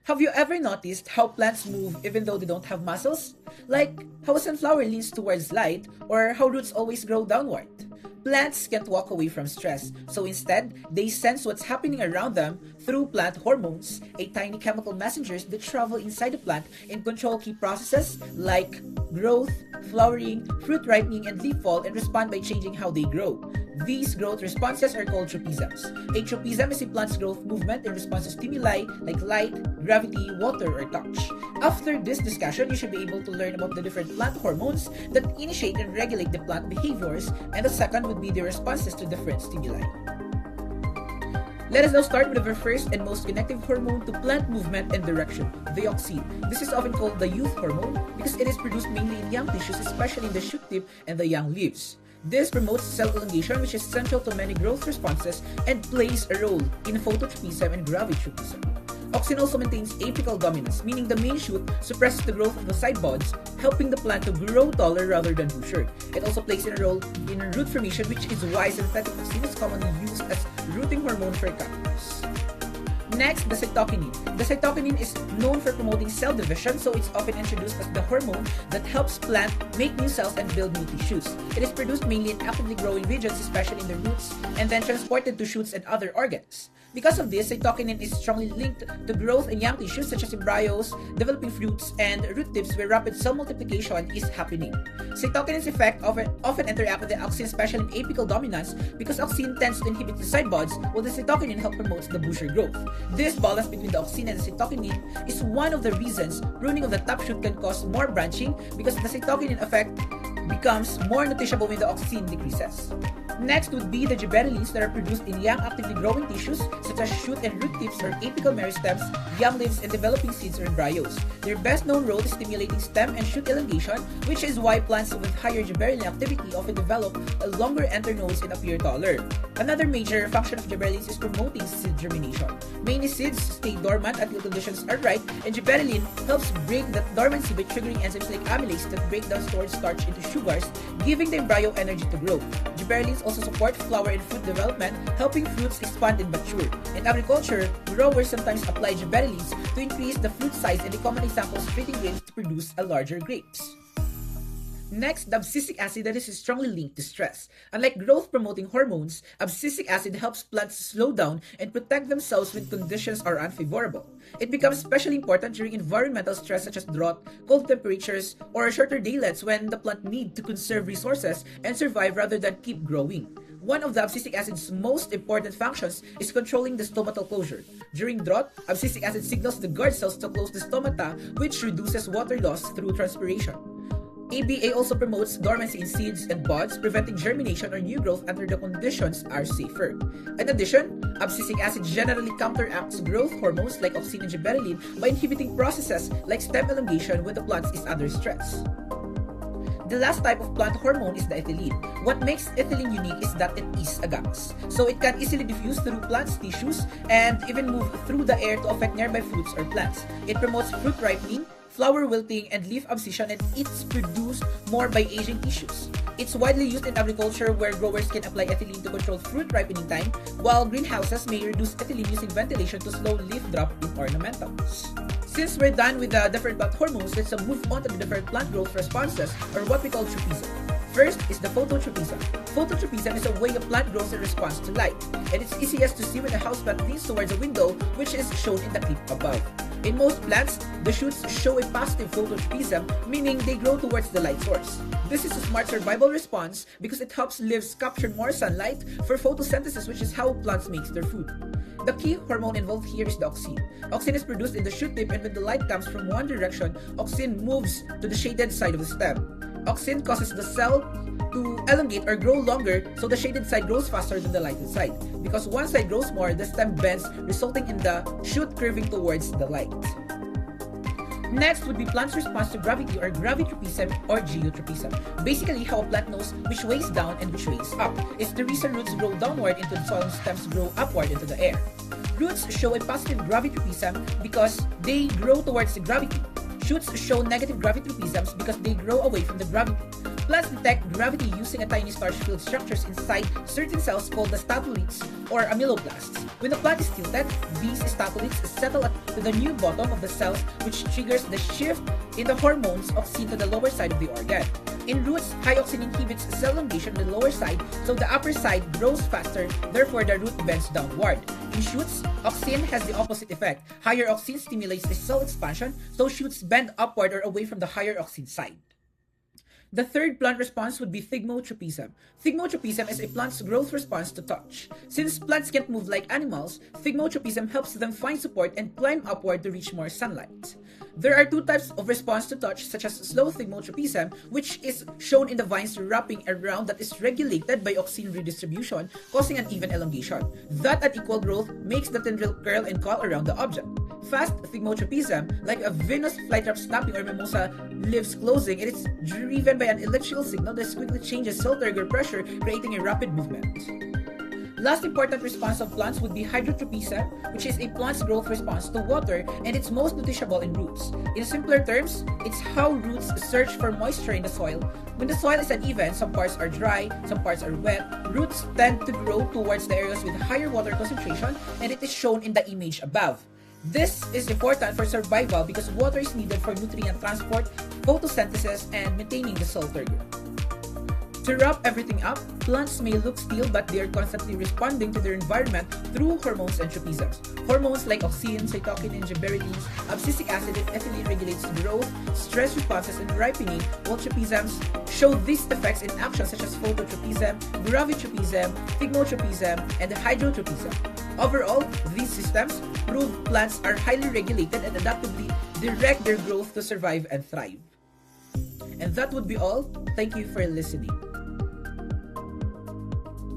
Have you ever noticed how plants move even though they don't have muscles? Like how a sunflower leans towards light or how roots always grow downward. Plants can't walk away from stress, so instead, they sense what's happening around them through plant hormones, a tiny chemical messengers that travel inside the plant and control key processes like growth, flowering, fruit ripening, and leaf fall and respond by changing how they grow. These growth responses are called tropisms. A tropism is a plant's growth movement in response to stimuli like light, gravity, water, or touch. After this discussion, you should be able to learn about the different plant hormones that initiate and regulate the plant behaviors, and the second would be the responses to different stimuli. Let us now start with our first and most connective hormone to plant movement and direction, the auxin. This is often called the youth hormone because it is produced mainly in young tissues, especially in the shoot tip and the young leaves. This promotes cell elongation, which is central to many growth responses and plays a role in phototropism and gravitropism. Auxin also maintains apical dominance, meaning the main shoot suppresses the growth of the side buds, helping the plant to grow taller rather than bushier. It also plays a role in root formation, which is why synthetic auxin is commonly used as rooting hormone for cactus. Next, the cytokinin. The cytokinin is known for promoting cell division, so it's often introduced as the hormone that helps plant make new cells and build new tissues. It is produced mainly in actively growing regions, especially in the roots, and then transported to shoots and other organs. Because of this, cytokinin is strongly linked to growth in young tissues such as embryos, developing fruits, and root tips where rapid cell multiplication is happening. Cytokinin's effect often interact with the auxin, especially in apical dominance, because auxin tends to inhibit the side buds, while the cytokinin helps promote the bushier growth. This balance between the auxin and the cytokinin is one of the reasons pruning of the top shoot can cause more branching because the cytokinin effect becomes more noticeable when the auxin decreases. Next would be the gibberellins that are produced in young actively growing tissues such as shoot and root tips or apical meristems, young leaves, and developing seeds or embryos. Their best known role is stimulating stem and shoot elongation, which is why plants with higher gibberellin activity often develop a longer internodes and appear taller. Another major function of gibberellins is promoting seed germination. Many seeds stay dormant until conditions are right, and gibberellin helps break that dormancy by triggering enzymes like amylase that break down stored starch into sugars, giving the embryo energy to grow. Gibberellins also support flower and fruit development, helping fruits expand and mature. In agriculture, growers sometimes apply gibberellins to increase the fruit size, and a common example is treating grapes to produce a larger grapes. Next, the abscisic acid that is strongly linked to stress. Unlike growth-promoting hormones, abscisic acid helps plants slow down and protect themselves when conditions are unfavorable. It becomes especially important during environmental stress such as drought, cold temperatures, or shorter daylights when the plant needs to conserve resources and survive rather than keep growing. One of the abscisic acid's most important functions is controlling the stomatal closure. During drought, abscisic acid signals the guard cells to close the stomata, which reduces water loss through transpiration. ABA also promotes dormancy in seeds and buds, preventing germination or new growth until the conditions are safer. In addition, abscisic acid generally counteracts growth hormones like auxin and gibberellin by inhibiting processes like stem elongation when the plant is under stress. The last type of plant hormone is the ethylene. What makes ethylene unique is that it is a gas, so it can easily diffuse through plants' tissues and even move through the air to affect nearby fruits or plants. It promotes fruit ripening, flower wilting, and leaf abscission, and it's produced more by aging tissues. It's widely used in agriculture where growers can apply ethylene to control fruit ripening time, while greenhouses may reduce ethylene using ventilation to slow leaf drop in ornamentals. Since we're done with the different plant hormones, let's move on to the different plant growth responses, or what we call tropism. First is the phototropism. Phototropism is a way a plant grows in response to light, and it's easiest to see when a houseplant leans towards a window, which is shown in the clip above. In most plants, the shoots show a positive phototropism, meaning they grow towards the light source. This is a smart survival response because it helps leaves capture more sunlight for photosynthesis, which is how plants make their food. The key hormone involved here is the auxin. Auxin is produced in the shoot tip, and when the light comes from one direction, auxin moves to the shaded side of the stem. Auxin causes the cell to elongate or grow longer, so the shaded side grows faster than the lighted side. Because one side grows more, the stem bends, resulting in the shoot curving towards the light. Next would be plant's response to gravity or gravitropism or geotropism. Basically, how a plant knows which way is down and which way is up. It's the reason roots grow downward into the soil and stems grow upward into the air. Roots show a positive gravitropism because they grow towards the gravity. Shoots show negative gravitropisms because they grow away from the gravity. Plants detect gravity using a tiny starch-filled structures inside certain cells called the staphylids or amyloblasts. When the plant is tilted, these staphylids settle to the new bottom of the cells, which triggers the shift in the hormones auxin to the lower side of the organ. In roots, high auxin inhibits cell elongation on the lower side, so the upper side grows faster, therefore the root bends downward. In shoots, auxin has the opposite effect. Higher auxin stimulates the cell expansion, so shoots bend upward or away from the higher auxin side. The third plant response would be thigmotropism. Thigmotropism is a plant's growth response to touch. Since plants can't move like animals, thigmotropism helps them find support and climb upward to reach more sunlight. There are two types of response to touch, such as slow thigmotropism, which is shown in the vines wrapping around that is regulated by auxin redistribution, causing uneven elongation. That unequal growth makes the tendril curl and coil around the object. Fast thigmotropism, like a Venus flytrap snapping or mimosa leaves closing, it is driven by an electrical signal that quickly changes cell turgor pressure, creating a rapid movement. Last important response of plants would be hydrotropism, which is a plant's growth response to water, and it's most noticeable in roots. In simpler terms, it's how roots search for moisture in the soil. When the soil is uneven, some parts are dry, some parts are wet, roots tend to grow towards the areas with higher water concentration, and it is shown in the image above. This is important for survival because water is needed for nutrient transport, photosynthesis, and maintaining the cell turgor. To wrap everything up, plants may look still but they are constantly responding to their environment through hormones and tropisms. Hormones like auxin, cytokinin, and gibberellins, abscisic acid, and ethylene regulates growth, stress responses, and ripening, while tropisms show these effects in action such as phototropism, gravitropism, thigmotropism, and hydrotropism. Overall, these systems prove plants are highly regulated and adaptively direct their growth to survive and thrive. And that would be all. Thank you for listening.